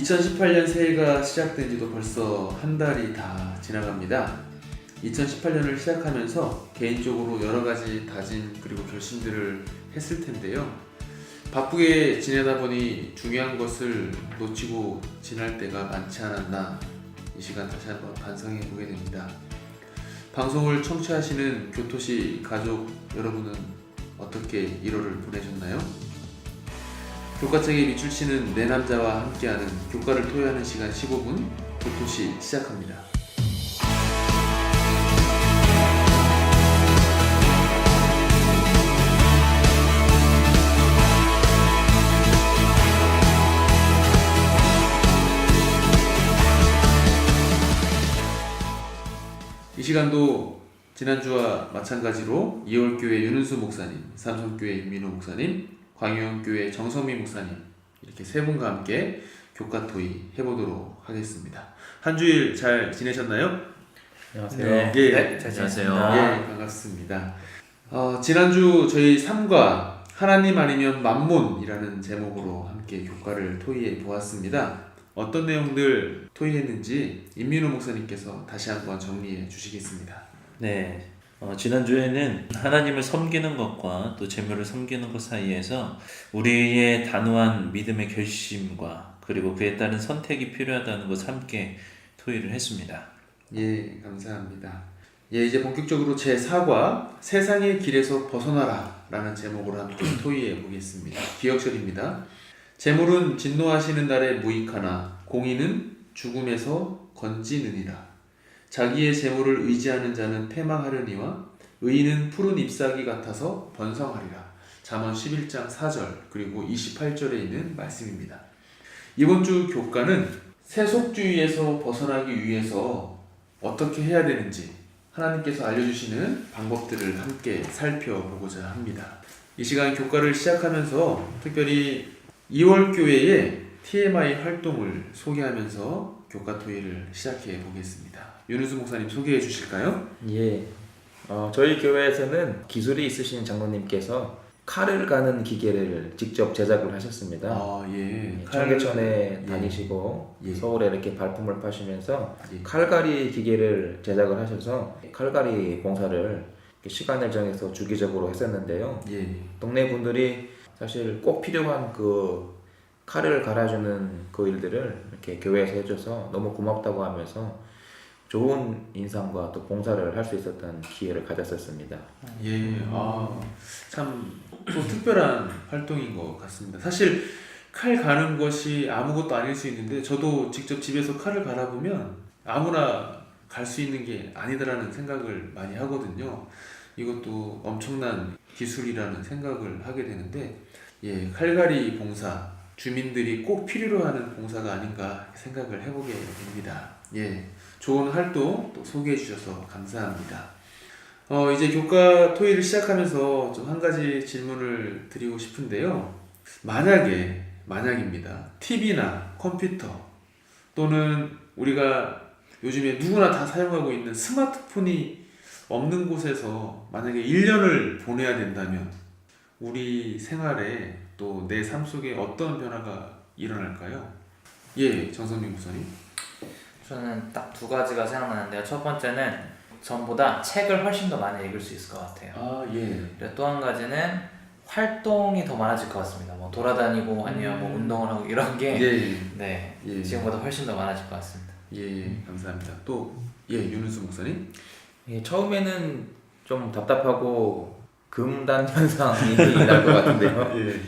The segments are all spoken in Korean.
2018년 새해가 시작된 지도 벌써 한 달이 다 지나갑니다. 2018년을 시작하면서 개인적으로 여러 가지 다짐 그리고 결심들을 했을 텐데요. 바쁘게 지내다 보니 중요한 것을 놓치고 지날 때가 많지 않았나 이 시간 다시 한번 반성해 보게 됩니다. 방송을 청취하시는 교토시 가족 여러분은 어떻게 1월을 보내셨나요? 교과책에 밑줄 치는 내 남자와 함께하는 교과를 토해하는 시간 15분 교토시 시작합니다. 이 시간도 지난주와 마찬가지로 이월교회 윤은수 목사님, 삼성교회 윤민호 목사님, 광영교회 정성미 목사님 이렇게 세 분과 함께 교과 토의 해보도록 하겠습니다. 한 주일 잘 지내셨나요? 안녕하세요. 네, 잘 지냈어요. 지냈습니다. 예, 반갑습니다. 지난주 저희 3과 하나님 아니면 만몬이라는 제목으로 함께 교과를 토의해 보았습니다. 어떤 내용들 토의했는지 임민호 목사님께서 다시 한번 정리해 주시겠습니다. 네, 지난주에는 하나님을 섬기는 것과 또 재물을 섬기는 것 사이에서 우리의 단호한 믿음의 결심과 그리고 그에 따른 선택이 필요하다는 것을 함께 토의를 했습니다. 예, 감사합니다. 예, 이제 본격적으로 제4과 세상의 길에서 벗어나라 라는 제목으로 함께 토의해 보겠습니다. 기억절입니다. 재물은 진노하시는 날에 무익하나 공의는 죽음에서 건지느니라. 자기의 재물을 의지하는 자는 패망하려니와 의인은 푸른 잎사귀 같아서 번성하리라. 잠언 11장 4절 그리고 28절에 있는 말씀입니다. 이번 주 교과는 세속주의에서 벗어나기 위해서 어떻게 해야 되는지 하나님께서 알려주시는 방법들을 함께 살펴보고자 합니다. 이 시간 교과를 시작하면서 특별히 2월 교회의 TMI 활동을 소개하면서 교과 토의를 시작해 보겠습니다. 윤은수 목사님 소개해 주실까요? 예. 저희 교회에서는 기술이 있으신 장로님께서 칼을 가는 기계를 직접 제작을 하셨습니다. 예. 청계천에 다니시고 예. 서울에 이렇게 발품을 파시면서 예. 칼갈이 기계를 제작을 하셔서 칼갈이 봉사를 시간을 정해서 주기적으로 했었는데요. 예. 동네 분들이 사실 꼭 필요한 그 칼을 갈아주는 그 일들을 이렇게 교회에서 해줘서 너무 고맙다고 하면서 좋은 인상과 또 봉사를 할 수 있었던 기회를 가졌었습니다. 예. 참 또 특별한 활동인 것 같습니다. 사실 칼 가는 것이 아무것도 아닐 수 있는데 저도 직접 집에서 칼을 갈아보면 아무나 갈 수 있는 게 아니다라는 생각을 많이 하거든요. 이것도 엄청난 기술이라는 생각을 하게 되는데 예, 칼갈이 봉사 주민들이 꼭 필요로 하는 봉사가 아닌가 생각을 해보게 됩니다. 예, 좋은 활동 또 소개해 주셔서 감사합니다. 이제 교과 토의를 시작하면서 좀 한 가지 질문을 드리고 싶은데요. 만약입니다. TV나 컴퓨터 또는 우리가 요즘에 누구나 다 사용하고 있는 스마트폰이 없는 곳에서 만약에 1년을 보내야 된다면 우리 생활에 또 내 삶 속에 어떤 변화가 일어날까요? 예, 정성민 목사님. 저는 딱 두 가지가 생각나는데요. 첫 번째는 전보다 책을 훨씬 더 많이 읽을 수 있을 것 같아요. 예. 그리고 또 한 가지는 활동이 더 많아질 것 같습니다. 뭐 돌아다니고 아니면 뭐 운동을 하고 이런 게 예. 지금보다 훨씬 더 많아질 것 같습니다. 예, 감사합니다. 또 윤은수 목사님. 예, 처음에는 좀 답답하고 금단 현상이 날 것 같은데요. 예.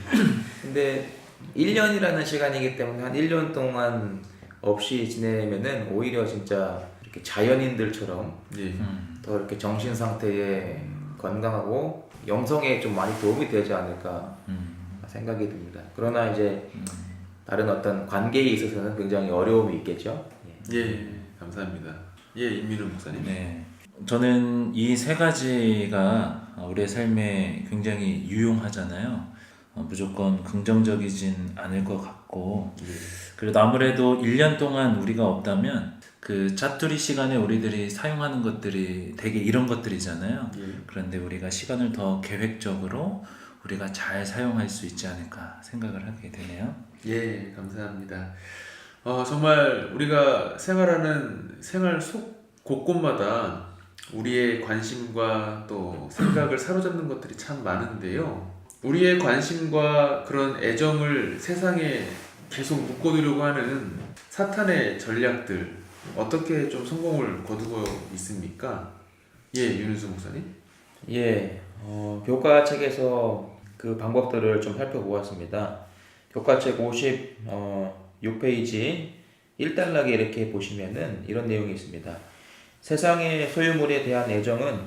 근데 1년이라는 시간이기 때문에 한 1년 동안 없이 지내면은 오히려 진짜 이렇게 자연인들처럼 예. 더 이렇게 정신 상태에 건강하고 영성에 좀 많이 도움이 되지 않을까 생각이 듭니다. 그러나 이제 다른 어떤 관계에 있어서는 굉장히 어려움이 있겠죠. 예, 감사합니다. 예, 임민우 목사님. 네, 저는 이 세 가지가 우리의 삶에 굉장히 유용하잖아요. 무조건 긍정적이진 않을 것 같고 그래도 아무래도 1년 동안 우리가 없다면 그 짜투리 시간에 우리들이 사용하는 것들이 되게 이런 것들이잖아요. 그런데 우리가 시간을 더 계획적으로 우리가 잘 사용할 수 있지 않을까 생각을 하게 되네요. 예, 감사합니다. 정말 우리가 생활하는 생활 속 곳곳마다 우리의 관심과 또 생각을 사로잡는 것들이 참 많은데요. 우리의 관심과 그런 애정을 세상에 계속 묶어두려고 하는 사탄의 전략들 어떻게 좀 성공을 거두고 있습니까? 예, 윤은수 목사님. 예, 교과책에서 그 방법들을 좀 살펴보았습니다. 교과책 56페이지 1단락에 이렇게 보시면은 이런 내용이 있습니다. 세상의 소유물에 대한 애정은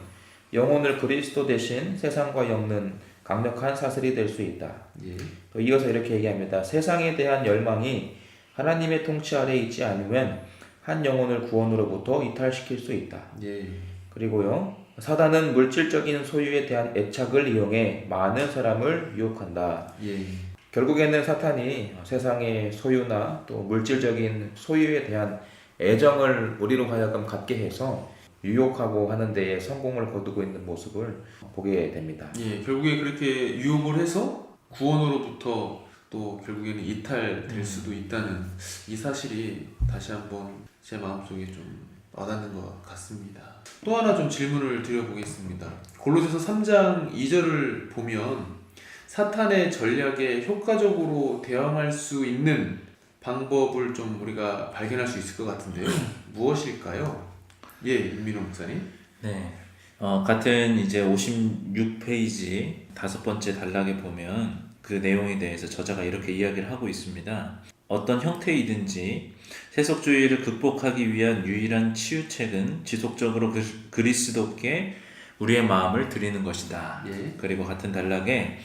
영혼을 그리스도 대신 세상과 엮는 강력한 사슬이 될 수 있다. 예. 또 이어서 이렇게 얘기합니다. 세상에 대한 열망이 하나님의 통치 아래 있지 않으면 한 영혼을 구원으로부터 이탈시킬 수 있다. 예. 그리고요, 사단은 물질적인 소유에 대한 애착을 이용해 많은 사람을 유혹한다. 예. 결국에는 사탄이 세상의 소유나 또 물질적인 소유에 대한 애정을 우리로 하여금 갖게 해서 유혹하고 하는 데에 성공을 거두고 있는 모습을 보게 됩니다. 예, 결국에 그렇게 유혹을 해서 구원으로부터 또 결국에는 이탈될 수도 있다는 이 사실이 다시 한번 제 마음속에 좀 와닿는 것 같습니다. 또 하나 좀 질문을 드려보겠습니다. 골로새서 3장 2절을 보면 사탄의 전략에 효과적으로 대응할 수 있는 방법을 좀 우리가 발견할 수 있을 것 같은데요. 무엇일까요? 예, 윤민호 목사님. 네. 같은 이제 56페이지 5번째 단락에 보면 그 내용에 대해서 저자가 이렇게 이야기를 하고 있습니다. 어떤 형태이든지 세속주의를 극복하기 위한 유일한 치유책은 지속적으로 그리스도께 우리의 마음을 드리는 것이다. 예. 그리고 같은 단락에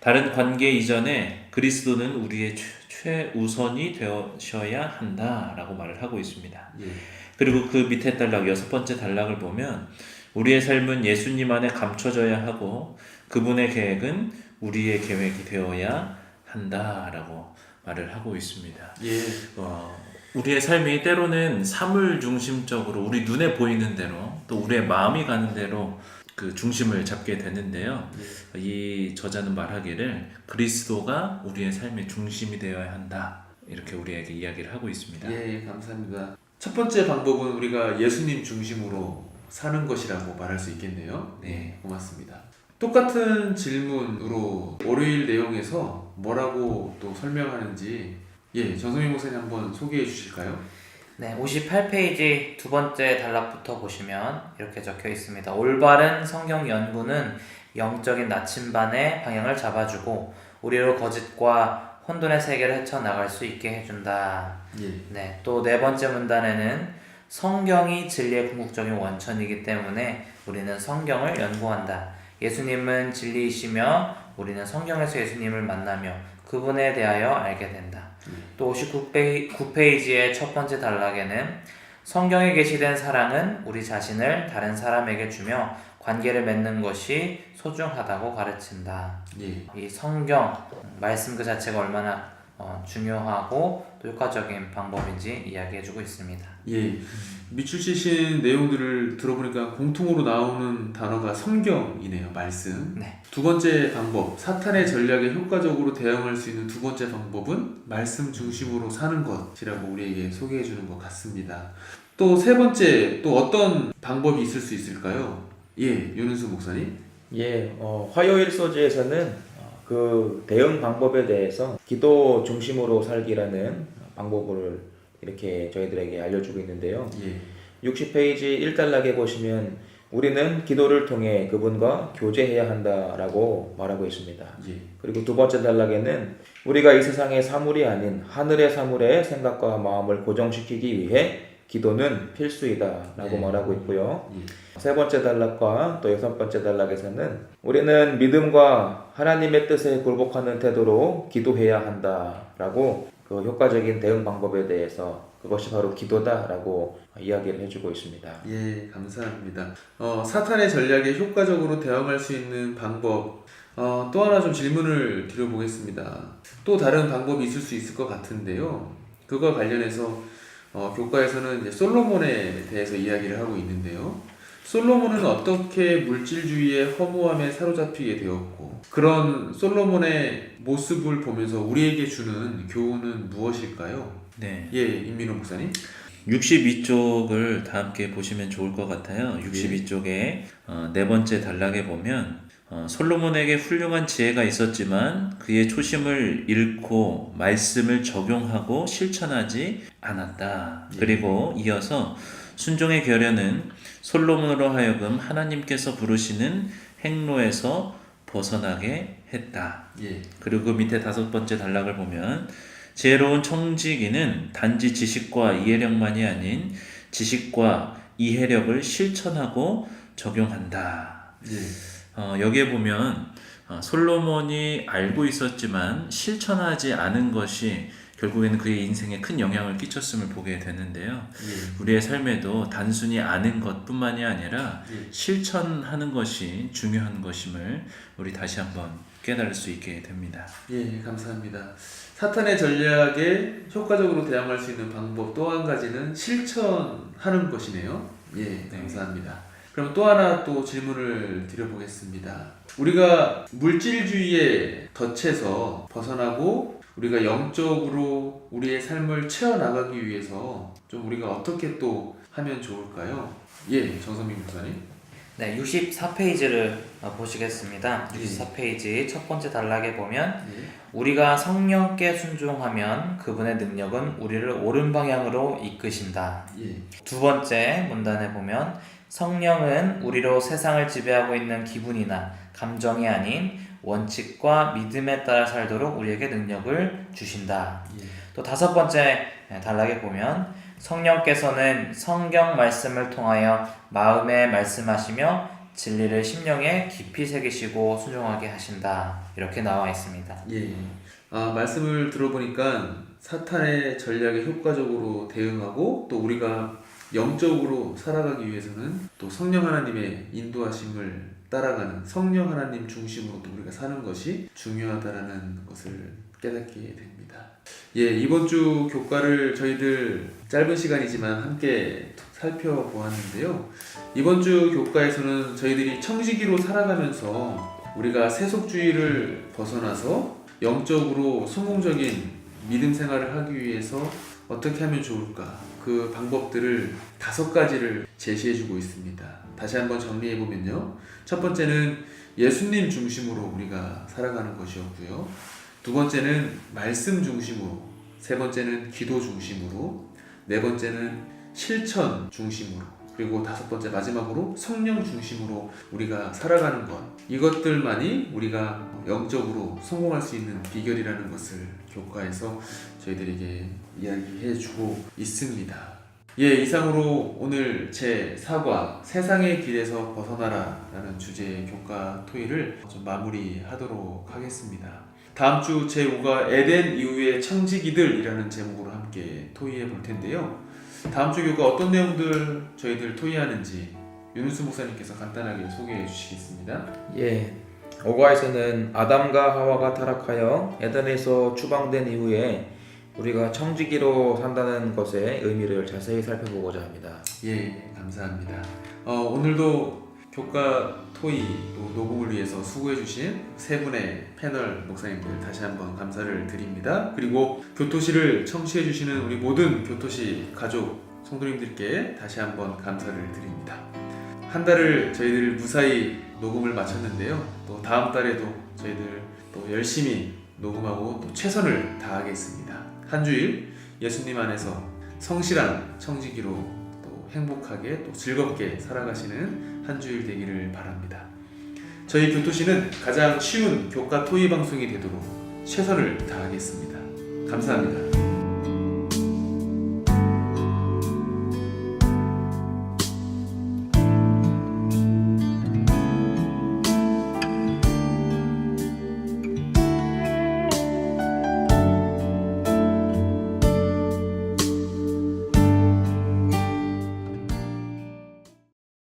다른 관계 이전에 그리스도는 우리의 최우선이 되셔야 한다라고 말을 하고 있습니다. 예. 그리고 그 밑에 단락 6번째 단락을 보면 우리의 삶은 예수님 안에 감춰져야 하고 그분의 계획은 우리의 계획이 되어야 한다라고 말을 하고 있습니다. 예. 우리의 삶이 때로는 사물 중심적으로 우리 눈에 보이는 대로 또 우리의 마음이 가는 대로 그 중심을 잡게 되는데요. 이 저자는 말하기를 그리스도가 우리의 삶의 중심이 되어야 한다. 이렇게 우리에게 이야기를 하고 있습니다. 예, 감사합니다. 첫 번째 방법은 우리가 예수님 중심으로 사는 것이라고 말할 수 있겠네요. 네, 고맙습니다. 똑같은 질문으로 월요일 내용에서 뭐라고 또 설명하는지 정성민 목사님 한번 소개해 주실까요? 네, 58페이지 두 번째 단락부터 보시면 이렇게 적혀 있습니다. 올바른 성경 연구는 영적인 나침반의 방향을 잡아주고 우리로 거짓과 혼돈의 세계를 헤쳐나갈 수 있게 해준다. 예. 네, 또 네 번째 문단에는 성경이 진리의 궁극적인 원천이기 때문에 우리는 성경을 연구한다. 예수님은 진리이시며 우리는 성경에서 예수님을 만나며 그분에 대하여 알게 된다. 또 59페이지의 첫 번째 단락에는 성경에 계시된 사랑은 우리 자신을 다른 사람에게 주며 관계를 맺는 것이 소중하다고 가르친다. 예. 이 성경 말씀 그 자체가 얼마나 중요하고 또 효과적인 방법인지 이야기해주고 있습니다. 예. 밑줄 치신 내용들을 들어보니까 공통으로 나오는 단어가 성경이네요. 말씀. 네. 두 번째 방법, 사탄의 전략에 효과적으로 대응할 수 있는 두 번째 방법은 말씀 중심으로 사는 것이라고 우리에게 소개해 주는 것 같습니다. 또 세 번째, 또 어떤 방법이 있을 수 있을까요? 예, 윤은수 목사님. 예, 화요일 소지에서는 그 대응 방법에 대해서 기도 중심으로 살기라는 방법을 이렇게 저희들에게 알려주고 있는데요. 예. 60페이지 1단락에 보시면 우리는 기도를 통해 그분과 교제해야 한다라고 말하고 있습니다. 예. 그리고 두 번째 단락에는 우리가 이 세상의 사물이 아닌 하늘의 사물의 생각과 마음을 고정시키기 위해 기도는 필수이다라고 예. 말하고 있고요. 예. 세 번째 단락과 또 여섯 번째 단락에서는 우리는 믿음과 하나님의 뜻에 굴복하는 태도로 기도해야 한다라고 그 효과적인 대응 방법에 대해서 그것이 바로 기도다라고 이야기를 해주고 있습니다. 예, 감사합니다. 사탄의 전략에 효과적으로 대응할 수 있는 방법, 또 하나 좀 질문을 드려보겠습니다. 또 다른 방법이 있을 수 있을 것 같은데요. 그거 관련해서 교과에서는 이제 솔로몬에 대해서 이야기를 하고 있는데요. 솔로몬은 어떻게 물질주의의 허무함에 사로잡히게 되었고 그런 솔로몬의 모습을 보면서 우리에게 주는 교훈은 무엇일까요? 네. 예, 임민호 목사님. 62쪽을 다 함께 보시면 좋을 것 같아요. 62쪽에 네 번째 단락에 보면 솔로몬에게 훌륭한 지혜가 있었지만 그의 초심을 잃고 말씀을 적용하고 실천하지 않았다. 그리고 이어서 순종의 결연은 솔로몬으로 하여금 하나님께서 부르시는 행로에서 벗어나게 했다. 예. 그리고 그 밑에 다섯 번째 단락을 보면 지혜로운 청지기는 단지 지식과 이해력만이 아닌 지식과 이해력을 실천하고 적용한다. 예. 여기에 보면 솔로몬이 알고 있었지만 실천하지 않은 것이 결국에는 그의 인생에 큰 영향을 끼쳤음을 보게 되는데요. 예. 우리의 삶에도 단순히 아는 것뿐만이 아니라 예. 실천하는 것이 중요한 것임을 우리 다시 한번 깨달을 수 있게 됩니다. 예, 감사합니다. 사탄의 전략에 효과적으로 대항할 수 있는 방법 또 한 가지는 실천하는 것이네요. 예, 감사합니다. 그럼 또 하나 또 질문을 드려보겠습니다. 우리가 물질주의에 덫에서 벗어나고 우리가 영적으로 우리의 삶을 채워나가기 위해서 좀 우리가 어떻게 또 하면 좋을까요? 예, 정선민 목사님. 네, 64페이지를 보시겠습니다. 64페이지 첫 번째 단락에 보면 우리가 성령께 순종하면 그분의 능력은 우리를 옳은 방향으로 이끄신다. 예. 두 번째 문단에 보면 성령은 우리로 세상을 지배하고 있는 기분이나 감정이 아닌 원칙과 믿음에 따라 살도록 우리에게 능력을 주신다. 예. 또 다섯 번째 단락에 보면 성령께서는 성경 말씀을 통하여 마음에 말씀하시며 진리를 심령에 깊이 새기시고 순종하게 하신다. 이렇게 나와 있습니다. 예. 말씀을 들어보니까 사탄의 전략에 효과적으로 대응하고 또 우리가 영적으로 살아가기 위해서는 또 성령 하나님의 인도하심을 따라가는 성령 하나님 중심으로 또 우리가 사는 것이 중요하다라는 것을 깨닫게 됩니다. 예, 이번 주 교과를 저희들 짧은 시간이지만 함께 살펴보았는데요. 이번 주 교과에서는 저희들이 청지기로 살아가면서 우리가 세속주의를 벗어나서 영적으로 성공적인 믿음 생활을 하기 위해서 어떻게 하면 좋을까? 그 방법들을 5가지를 제시해주고 있습니다. 다시 한번 정리해보면요. 첫 번째는 예수님 중심으로 우리가 살아가는 것이었고요. 두 번째는 말씀 중심으로, 세 번째는 기도 중심으로, 네 번째는 실천 중심으로, 그리고 다섯 번째 마지막으로 성령 중심으로 우리가 살아가는 것, 이것들만이 우리가 영적으로 성공할 수 있는 비결이라는 것을 교과에서 저희들에게 이야기해 주고 있습니다. 예, 이상으로 오늘 제 4과 세상의 길에서 벗어나라 라는 주제의 교과 토의를 좀 마무리하도록 하겠습니다. 다음 주 제5가 에덴 이후의 청지기들이라는 제목으로 함께 토의해 볼 텐데요. 다음 주 교과 어떤 내용들 저희들 토의하는지 윤수 목사님께서 간단하게 소개해 주시겠습니다. 예, 5과에서는 아담과 하와가 타락하여 에덴에서 추방된 이후에 우리가 청지기로 산다는 것의 의미를 자세히 살펴보고자 합니다. 예, 감사합니다. 오늘도 교과 토의 또 녹음을 위해서 수고해 주신 세 분의 패널 목사님들 다시 한번 감사를 드립니다. 그리고 교토시를 청취해 주시는 우리 모든 교토시 가족 성도님들께 다시 한번 감사를 드립니다. 한 달을 저희들 무사히 녹음을 마쳤는데요. 또 다음 달에도 저희들 또 열심히 녹음하고 또 최선을 다하겠습니다. 한 주일 예수님 안에서 성실한 청지기로 또 행복하게 또 즐겁게 살아가시는 한 주일 되기를 바랍니다. 저희 교토시는 가장 쉬운 교과 토의 방송이 되도록 최선을 다하겠습니다. 감사합니다.